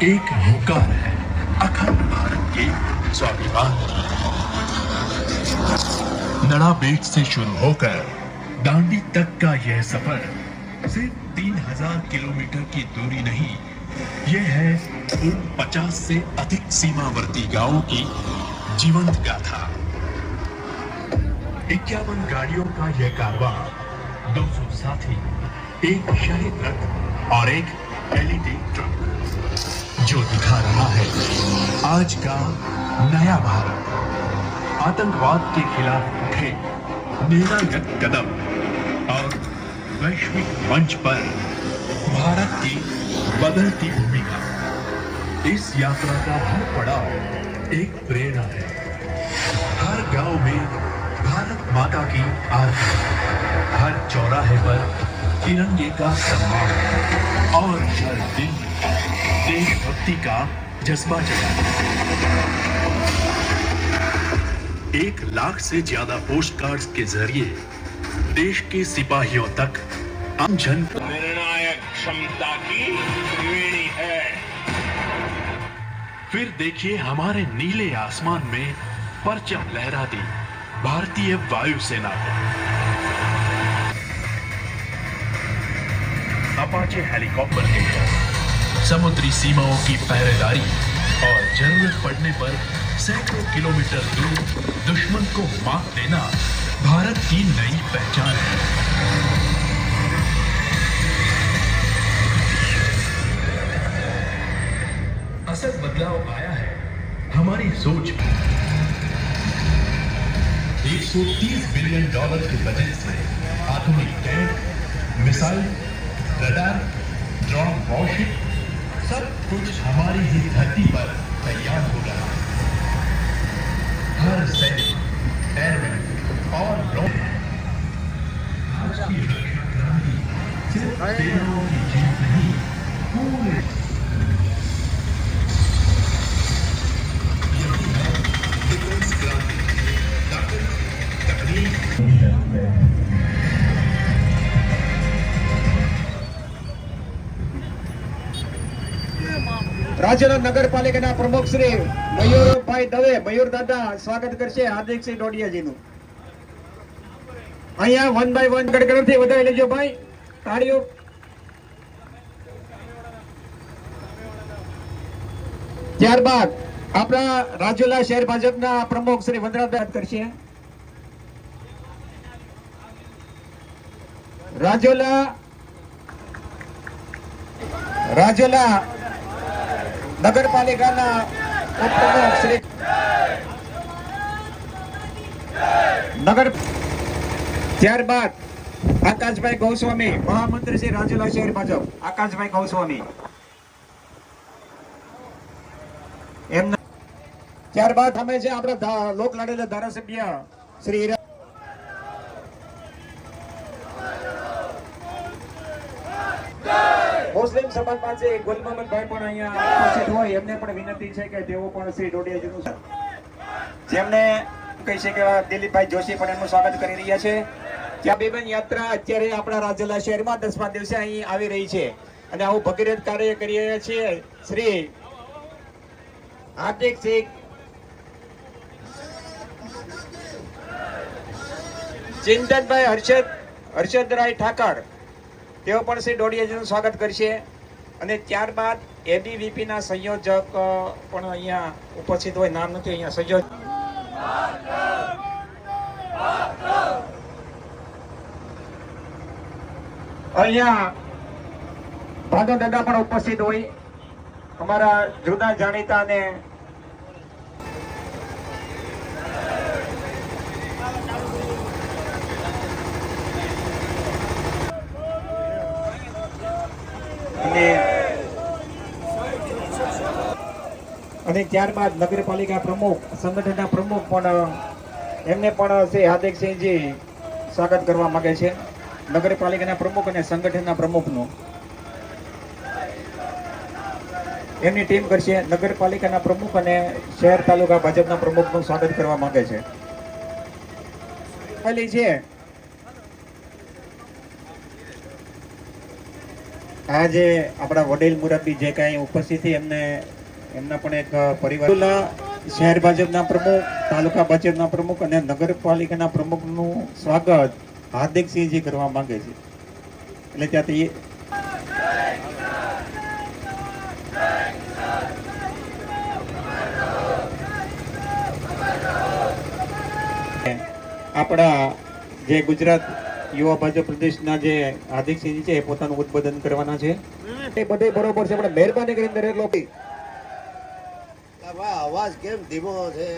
एक होकार है अखंड भारत के स्वाभिमान। नड़ाबेट से शुरू होकर दांडी तक का यह सफर सिर्फ 3000 किलोमीटर की दूरी नहीं, यह है उन 50 से अधिक सीमावर्ती गांवों की जीवंत गाथा। 51 गाड़ियों का यह कारवां, 200 साथी, एक शहीद रथ और एक एलईडी ट्रक, जो दिखा रहा है आज का नया भारत। आतंकवाद के खिलाफ उठे निर्णायक कदम और वैश्विक मंच पर भारत की बदलती भूमिका। इस यात्रा का हर पड़ाव एक प्रेरणा है। हर गांव में भारत माता की आरती, हर चौराहे पर तिरंगे का सम्मान और हर दिन देशभक्ति का जज्बा जगा। 1 लाख से ज्यादा पोस्ट कार्ड्स के जरिए देश के सिपाहियों तक आम जन निर्णायक क्षमता की श्रेणी है। फिर देखिए हमारे नीले आसमान में परचम लहराती भारतीय वायुसेना को। अपाचे हेलीकॉप्टर के समुद्री सीमाओं की पहरेदारी और जरूरत पड़ने पर सैकड़ों किलोमीटर दूर दुश्मन को मात देना भारत की नई पहचान है। असल बदलाव आया है हमारी सोच में। $130 बिलियन के बजट से आधुनिक tank, missile, radar, drone, worship, सब कुछ हमारी ही धरती पर तैयार हो रहा है। हर सैनिक, एयरमैन और लोग आज की रक्षा क्रांति सिर्फ सेनाओं की जीत नहीं, पूरे यही है डिफेंस क्रांति। ताकत, तकनीक, રાજ્યના નગરપાલિકાના પ્રમુખ શ્રી મયુરભાઈ દવે, મયુર દાદા સ્વાગત કરશે હાર્દિક સિંહ ડોડિયાજીનું। અહીંયા 1 બાય 1 ગણગણથી વધાવી લેજો ભાઈ, તાળીઓ। ત્યારબાદ આપણા રાજુલા શહેર ભાજપના પ્રમુખ શ્રી વંદરાભાઈ કરશે। રાજુલા નગરપાલિકાના ઉપપ્રમુખ શ્રી નગર, ત્યારબાદ આકાશભાઈ ગૌસ્વામી, મહામંત્રી શ્રી રાજુલા શહેર ભાજપ, આકાશભાઈ ગૌસ્વામી એમના। ત્યારબાદ અમે છે આપણા લોક લાડેલા ધારાસભ્ય શ્રી મુસ્લિમ સમાજમાંથી ગુલ મોહમ્મદભાઈ પણ અહીંયા ઉપસ્થિત હોય, એમને પણ વિનંતી છે કે તેઓ પણ શ્રી ડોડિયાજીનું, જેમને કહી છે કે દિલીપભાઈ જોશી પણ એમનું સ્વાગત કરી રહ્યા છે। ત્યાં બેબન યાત્રા અત્યારે આપણા રાજુલા શહેરમાં 10મા દિવસે અહીં આવી રહી છે અને આવું ભગીરથ કાર્ય કરી રહ્યા છીએ। શ્રી હાર્દિક સિંહ, ચિંતનભાઈ હર્ષદરાય ઠાકર, તેઓ પણ શ્રી ડોડિયાજીનું સ્વાગત કરશે। અને ત્યારબાદ એબીવીપીના સંયોજક પણ અહીંયા ઉપસ્થિત હોય, નામ નથી અહીંયા સંયોજક, અહીંયા ભાદો દાદા પણ ઉપસ્થિત હોય, અમારા જુદા જાણીતા અને અને ત્યારબાદ નગરપાલિકા પ્રમુખ, સંગઠનના પ્રમુખ પણ એમને પણ શ્રી હાર્દિક સિંહજી સ્વાગત કરવા માંગે છે। નગરપાલિકાના પ્રમુખ અને સંગઠનના પ્રમુખનું એમની ટીમ કરશે। નગરપાલિકાના પ્રમુખ અને શહેર તાલુકા ભાજપના પ્રમુખનું સ્વાગત કરવા માંગે છે। આ જે આપણા વડીલ મુરબ્બી જે કાંઈ ઉપસ્થિત છે એમને એમના પણ એક પરિવાર શહેર ભાજપના પ્રમુખ, તાલુકા ભાજપના પ્રમુખ અને નગરપાલિકાના પ્રમુખનું સ્વાગત હાર્દિકસિંહજી કરવા માંગે છે. એટલે ત્યાંથી આપણા જે ગુજરાત યુવા ભાજપ પ્રદેશના જે હાર્દિકસિંહજી છે એ પોતાનું ઉદ્બોધન કરવાના છે. એ બધે બરોબર છે, આપણે મહેરબાની કરીને દરેક લોકો અવાજ કેમ ધીમો છે?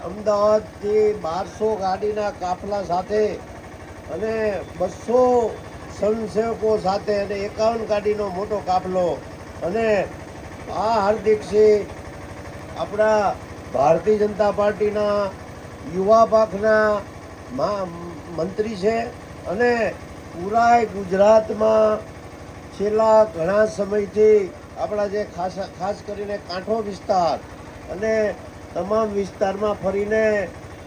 અમદાવાદ થી 1200 ગાડીના કાફલા સાથે અને 200 સ્વયંસેવકો સાથે અને 51 ગાડીનો મોટો કાફલો અને આ હાર્દિકસિંહ આપણા ભારતીય જનતા પાર્ટીના યુવા પક્ષના મંત્રી છે અને પૂરા ગુજરાતમાં છેલ્લા ઘણા સમયથી આપણા જે ખાસ કરીને કાંઠો વિસ્તાર અને તમામ વિસ્તારમાં ફરીને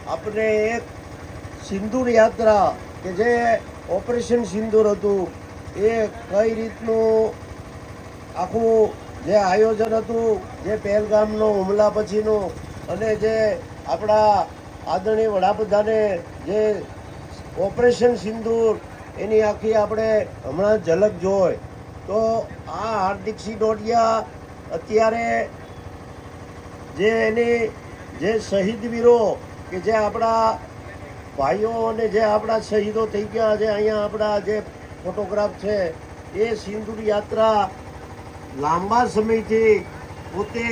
આપણે એક સિંદૂર યાત્રા કે જે ઓપરેશન સિંદૂર હતું એ કઈ રીતનું આખું જે આયોજન હતું, જે પહેલગામનો હુમલા પછીનું અને જે આપણા આદરણીય વડાપ્રધાને જે ઓપરેશન સિંદૂર એની આખી આપણે હમણાં ઝલક જોઈ. તો આ હાર્દિકસિંહ ડોડિયા અત્યારે જે એની જે શહીદ વીરો કે જે આપણા ભાઈઓ અને જે આપણા શહીદો થઈ ગયા છે, અહીંયા આપણા જે ફોટોગ્રાફ છે, એ સિંદૂર યાત્રા લાંબા સમયથી પોતે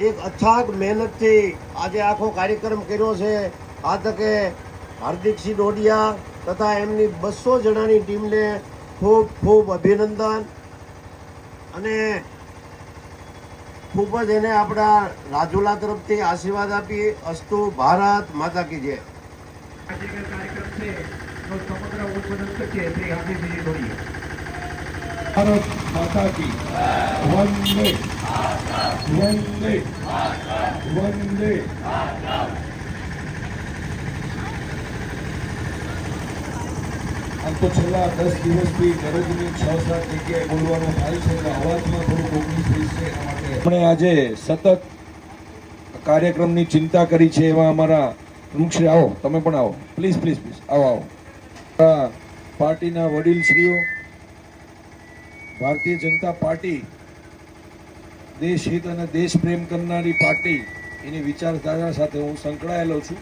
એક અથાગ મહેનતથી આજે આખો કાર્યક્રમ કર્યો છે. આ તકે હાર્દિકસિંહ ડોડિયા તથા એમની 200 જણાની ટીમને ખૂબ ખૂબ અભિનંદન અને ખૂબ જ એને આપણા રાજુલા તરફથી આશીર્વાદ આપી. અસ્તુ ભારત માતા કી જય. કાર્યક્રમ છે તો સમગ્ર ઉદ્બોધન કરશે શ્રી હાર્દિકસિંહ ડોડિયા. ભારત માતા કી વંદે વંદે વંદે. આમ તો છેલ્લા 10 દિવસથી દરરોજની 6-7 જગ્યાએ બોલવાનું થાય છે એટલે અવાજમાં થોડું 19-20 છે. એના માટે આપણે આજે સતત કાર્યક્રમની ચિંતા કરી છે એવા અમારા પ્રમુખશ્રી, આવો તમે પણ આવો, પ્લીઝ પ્લીઝ પ્લીઝ આવો આવો. પાર્ટીના વડીલશ્રીઓ, ભારતીય જનતા પાર્ટી દેશ હિત અને દેશ પ્રેમ કરનારી પાર્ટી, એની વિચારધારા સાથે હું સંકળાયેલો છું.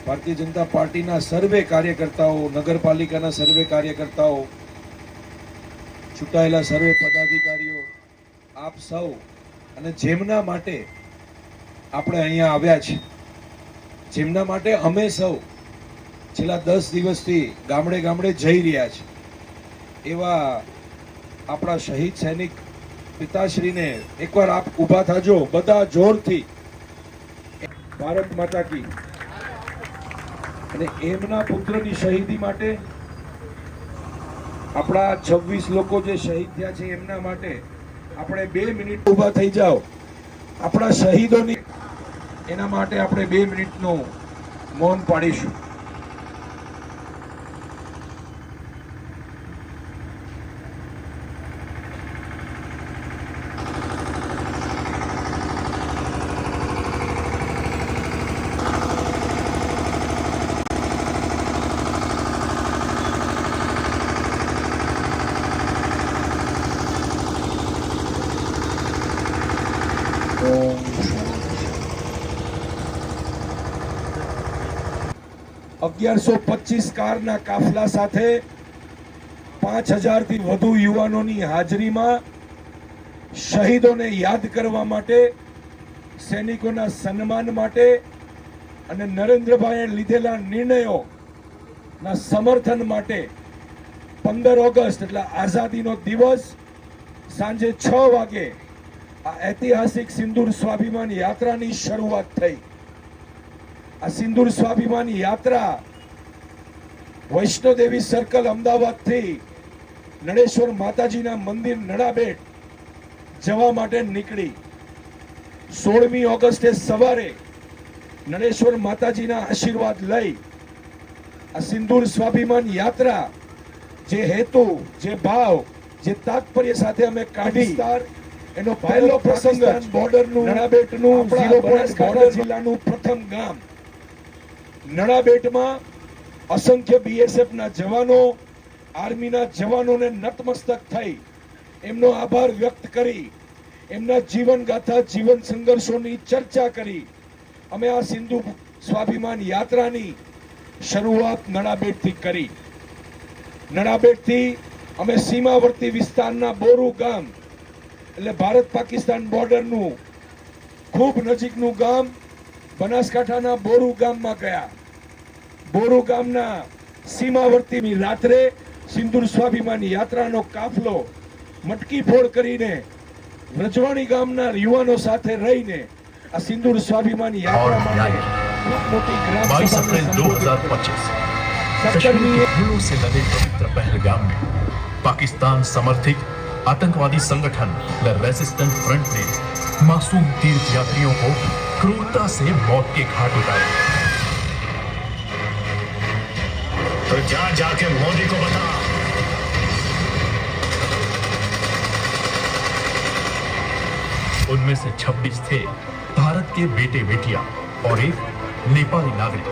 ભારતીય જનતા પાર્ટીના સર્વે કાર્યકર્તાઓ, નગરપાલિકાના સર્વે કાર્યકર્તાઓ, ચૂંટાયેલા સર્વે પદાધિકારીઓ, આપ સૌ અને જેમના માટે આપણે અહીંયા આવ્યા છે, જેમના માટે અમે સૌ છેલ્લા 10 દિવસથી ગામડે ગામડે જઈ રહ્યા છે, એવા આપણા શહીદ સૈનિક પિતાશ્રીને એકવાર આપ ઊભા થાજો બધા જોરથી. ભારત માતા કી. અને એમના પુત્રની શહીદી માટે આપણા 26 લોકો જે શહીદ થયા છે એમના માટે આપણે 2 મિનિટ ઊભા થઈ જાઓ. આપણા શહીદોની એના માટે આપણે 2 મિનિટનું મૌન પાડીશું. ઓમ શાંતિ. 1125 કારના કાફલા સાથે 5000 થી વધુ યુવાનોની હાજરીમાં શહીદોને યાદ કરવા માટે, સૈનિકોના સન્માન માટે અને નરેન્દ્રભાઈએ લીધેલા નિર્ણયોના સમર્થન માટે 15 ઓગસ્ટ એટલે આઝાદીનો દિવસ સાંજે 6 વાગે આ ઐતિહાસિક સિંદૂર સ્વાભિમાન યાત્રાની શરૂઆત થઈ. આ સિંદૂર સ્વાભિમાન યાત્રા વૈષ્ણોદેવી સર્કલ અમદાવાદથી નળેશ્વર માતાજીના મંદિર નડાબેટ જવા માટે નીકળી. 16મી ઓગસ્ટે સવારે નળેશ્વર માતાજીના આશીર્વાદ લઈ આ સિંદૂર સ્વાભિમાન યાત્રા જે હેતુ, જે ભાવ, જે તાત્પર્ય સાથે અમે કાઢી, એનો પહેલો પ્રસંગ બોર્ડરનું નડાબેટનું 0.5 જિલ્લાનું પ્રથમ ગામ નડાબેટમાં અસંખ્ય BSF ના જવાનો, આર્મીના જવાનોને નતમસ્તક થઈ એમનો આભાર વ્યક્ત કરી, એમના જીવન ગાથા, જીવન સંઘર્ષોની ચર્ચા કરી અમે આ સિંધુ સ્વાભિમાન યાત્રાની શરૂઆત નડાબેટથી કરી. નડાબેટથી અમે સીમાવર્તી વિસ્તારના બોરુ ગામ, એટલે ભારત પાકિસ્તાન બોર્ડરનું ખૂબ નજીકનું ગામ બનાસકાંઠાના બોરુ ગામમાં ગયા. બોરુ ગામના સીમાવર્તીની રાત્રે સિંદૂર સ્વાભિમાન યાત્રાનો કાફલો મટકી ફોડ કરીને વ્રજવાણી ગામના યુવાનો સાથે રહીને આ સિંદૂર સ્વાભિમાન યાત્રા માટે ખૂબ મોટી ગ્રામ 22 સભાને अप्रैल સંબોધિત 2025 कश्मीर के धुलों से लदे पवित्र पहलगाम में पाकिस्तान समर्थित आतंकवादी संगठन द रेजिस्टेंस फ्रंट ने मासूम तीर्थ यात्रियों को क्रूरता से मौत के घाट उतारा. तो जाके मोदी को बता, उनमें से 26 थे भारत के बेटे बेटियां और एक नेपाली नागरिक.